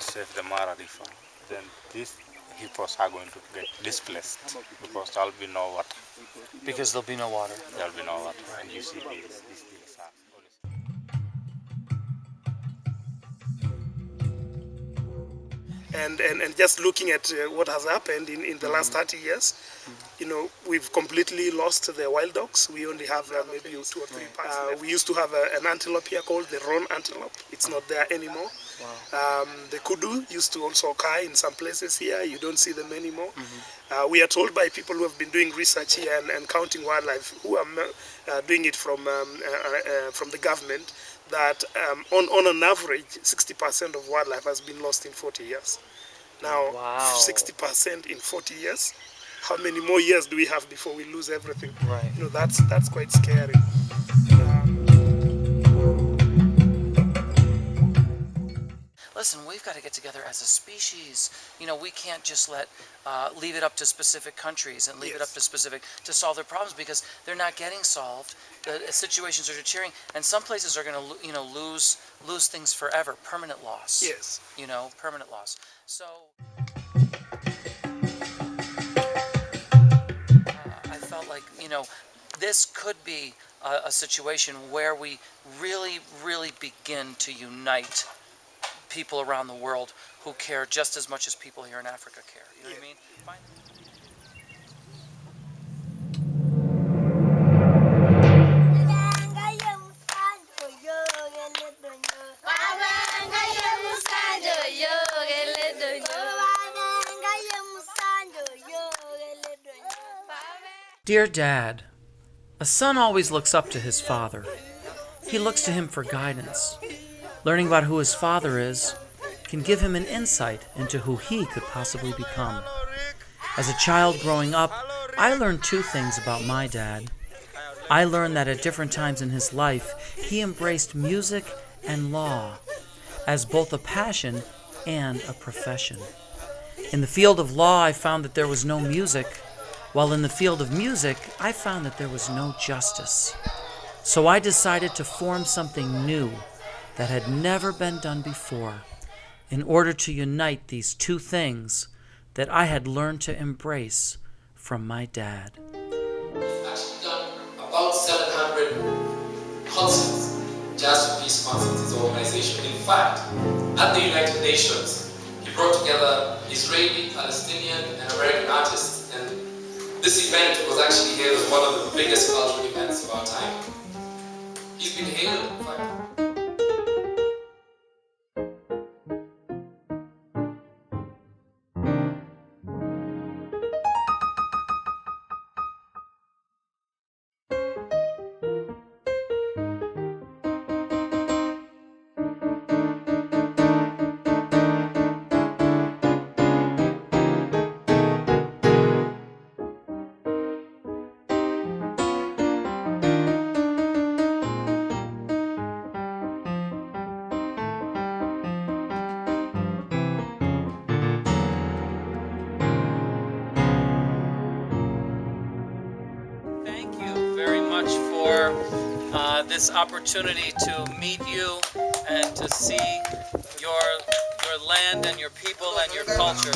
don't save the Mara River, then these hippos are going to get displaced because there'll be no water. Because there'll be no water. There'll be no water, and you see these things are always. And just looking at what has happened in the last 30 years, we've completely lost the wild dogs. We only have maybe 2 or 3 parts. We used to have an antelope here called the roan antelope. It's not there anymore. Wow. The kudu used to also occur in some places here. You don't see them anymore. We are told by people who have been doing research here and counting wildlife, who are doing it from the government, that on an average, 60% of wildlife has been lost in 40 years. Now, Wow. 60% in 40 years, how many more years do we have before we lose everything? Right. That's quite scary. Listen, we've got to get together as a species. We can't just leave it up to specific countries and leave it up to solve their problems, because they're not getting solved. The situations are deteriorating, and some places are going to lose things forever, permanent loss. Yes. Permanent loss. So I felt like this could be a situation where we really, really begin to unite people around the world who care just as much as people here in Africa care. You know what I mean? Dear Dad, a son always looks up to his father. He looks to him for guidance. Learning about who his father is can give him an insight into who he could possibly become. As a child growing up, I learned 2 things about my dad. I learned that at different times in his life, he embraced music and law as both a passion and a profession. In the field of law, I found that there was no music, while in the field of music, I found that there was no justice. So I decided to form something new that had never been done before, in order to unite these 2 things that I had learned to embrace from my dad. Actually done about 700 concerts, Jazz for Peace concerts, his organization. In fact, at the United Nations, he brought together Israeli, Palestinian, and American artists, and this event was actually hailed as one of the biggest cultural events of our time. He's been hailed, in fact. For this opportunity to meet you and to see your land and your people and your culture.